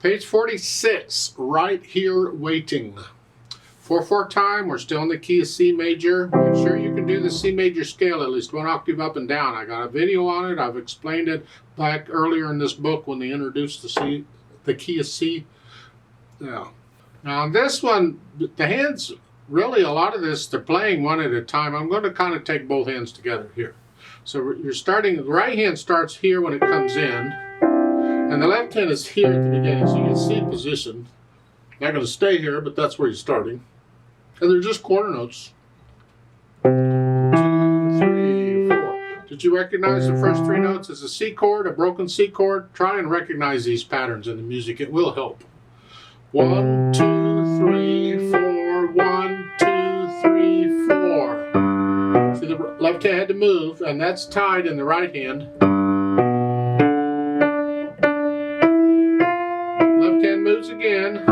Page 46, right here waiting. 4/4 time, we're still in the key of C major. Make sure you can do the C major scale at least one octave up and down. I got a video on it. I've explained it back earlier in this book when they introduced the key of C. Yeah. Now on this one, the hands, really a lot of this, they're playing one at a time. I'm going to kind of take both hands together here. So you're starting, the right hand starts here when it comes in, and the left hand is here at the beginning. So you can see position. Not going to stay here, but that's where you're starting. And they're just quarter notes. 2, 3, 4. Did you recognize the first 3 notes as a C chord, a broken C chord? Try and recognize these patterns in the music. It will help. 1, 2, 3, 4. 1, 2, 3, 4. See, the left hand had to move, and that's tied in the right hand. Left hand moves again.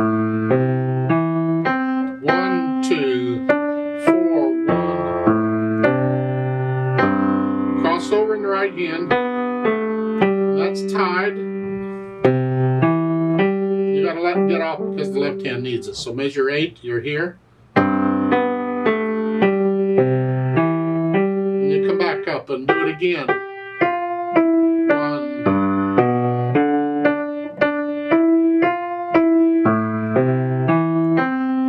1, 2, 4, 1. Crossover in the right hand. That's tied. You gotta let it get off because the left hand needs it. So measure 8, you're here. And you come back up and do it again. 1.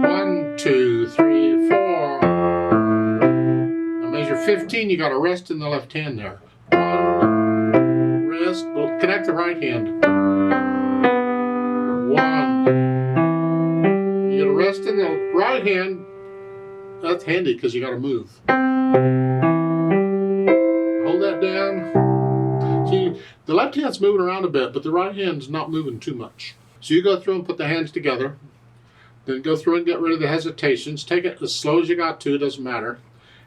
1, 2, 3, 4. Now measure 15, you got to rest in the left hand there. 1, rest, well, connect the right hand. 1. You got to rest in the right hand. That's handy because you got to move. Hold that down. See, the left hand's moving around a bit, but the right hand's not moving too much. So you go through and put the hands together. Then go through and get rid of the hesitations. Take it as slow as you got to, it doesn't matter.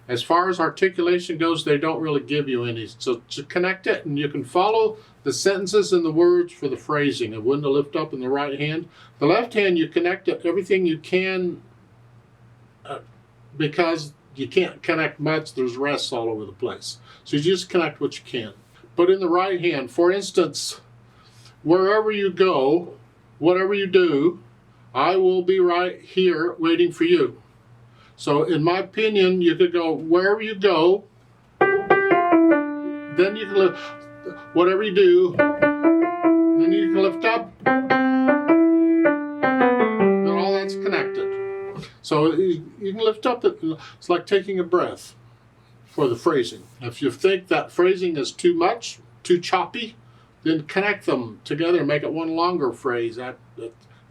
As far as articulation goes, they don't really give you any. So to connect it, and you can follow the sentences and the words for the phrasing of when to lift up in the right hand. The left hand, you connect it, everything you can, because you can't connect much, there's rests all over the place. So you just connect what you can. But in the right hand, for instance, wherever you go, whatever you do, I will be right here waiting for you. So in my opinion, you could go wherever you go, then you can lift, whatever you do, then you can lift up, and all that's connected. So you can lift up, it's like taking a breath for the phrasing. If you think that phrasing is too much, too choppy, then connect them together and make it one longer phrase.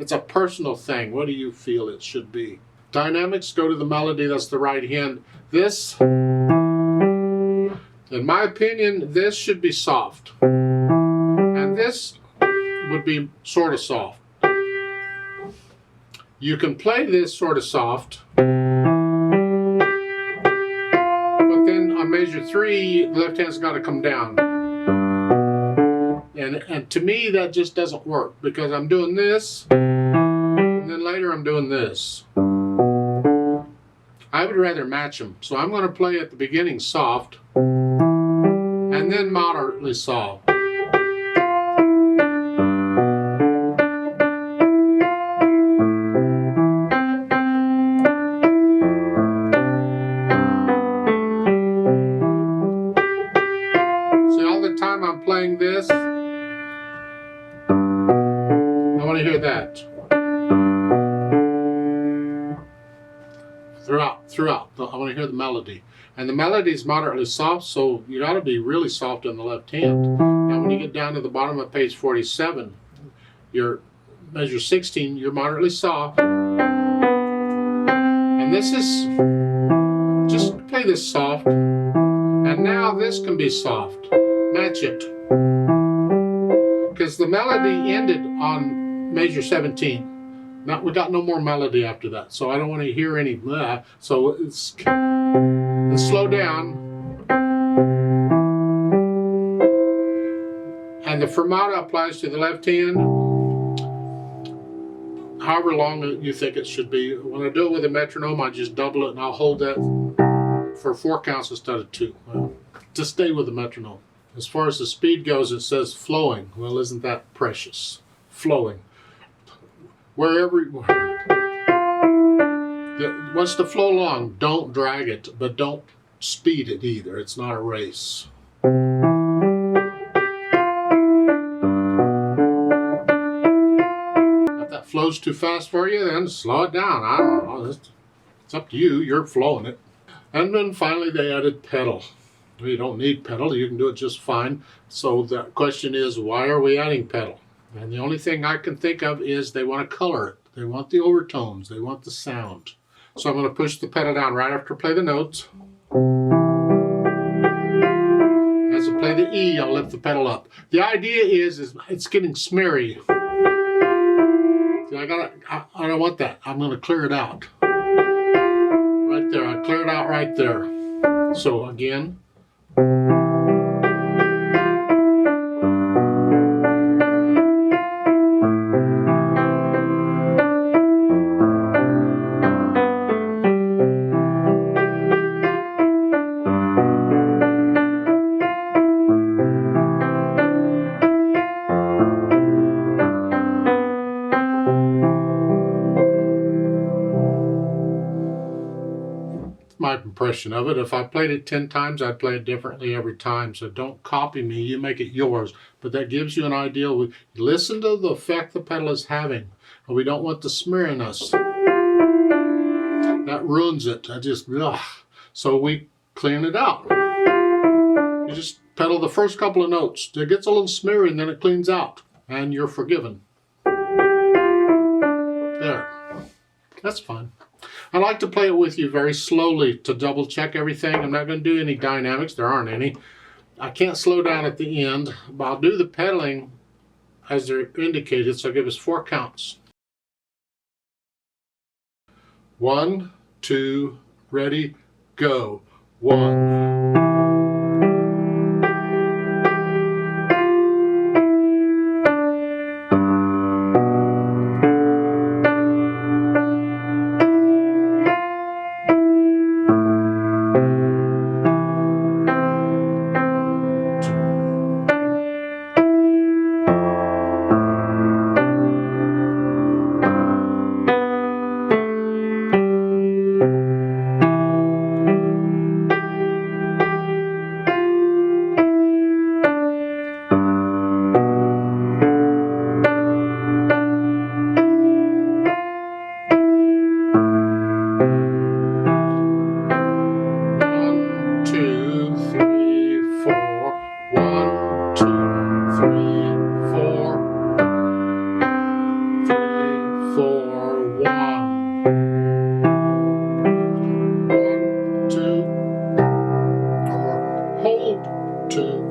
It's a personal thing. What do you feel it should be? Dynamics, go to the melody, that's the right hand. This, in my opinion, this should be soft. And this would be sort of soft. You can play this sort of soft, but then on measure 3, the left hand's got to come down. And to me, that just doesn't work because I'm doing this, and then later I'm doing this. I would rather match them. So I'm going to play at the beginning soft, and then moderately soft. See, all the time I'm playing this, I want to hear that. Throughout. I want to hear the melody. And the melody is moderately soft, so you got to be really soft on the left hand. Now when you get down to the bottom of page 47, your measure 16, you're moderately soft. And this is, just play this soft. And now this can be soft. Match it. Because the melody ended on measure 17. We got no more melody after that, so I don't want to hear any blah. So let's slow down. And the fermata applies to the left hand, however long you think it should be. When I do it with a metronome, I just double it and I'll hold that for 4 counts instead of 2. Well, just stay with the metronome. As far as the speed goes, it says flowing. Well, isn't that precious? Flowing. It wants to flow along. Don't drag it, but don't speed it either. It's not a race. If that flows too fast for you, then slow it down. I don't know. It's up to you. You're flowing it. And then finally they added pedal. You don't need pedal. You can do it just fine. So the question is, why are we adding pedal? And the only thing I can think of is they want to color it. They want the overtones. They want the sound. So I'm going to push the pedal down right after I play the notes. As I play the E, I'll lift the pedal up. The idea is it's getting smeary. See, I don't want that. I'm going to clear it out. Right there. I clear it out right there. So again. My impression of it. If I played it 10 times, I'd play it differently every time. So don't copy me, you make it yours. But that gives you an idea. Listen to the effect the pedal is having. And we don't want the smearing us. That ruins it. So we clean it out. You just pedal the first couple of notes. It gets a little smeary and then it cleans out. And you're forgiven. There. That's fine. I like to play it with you very slowly to double check everything. I'm not going to do any dynamics. There aren't any. I can't slow down at the end, but I'll do the pedaling as they're indicated. So give us 4 counts. 1, 2, ready, go. 1. 2,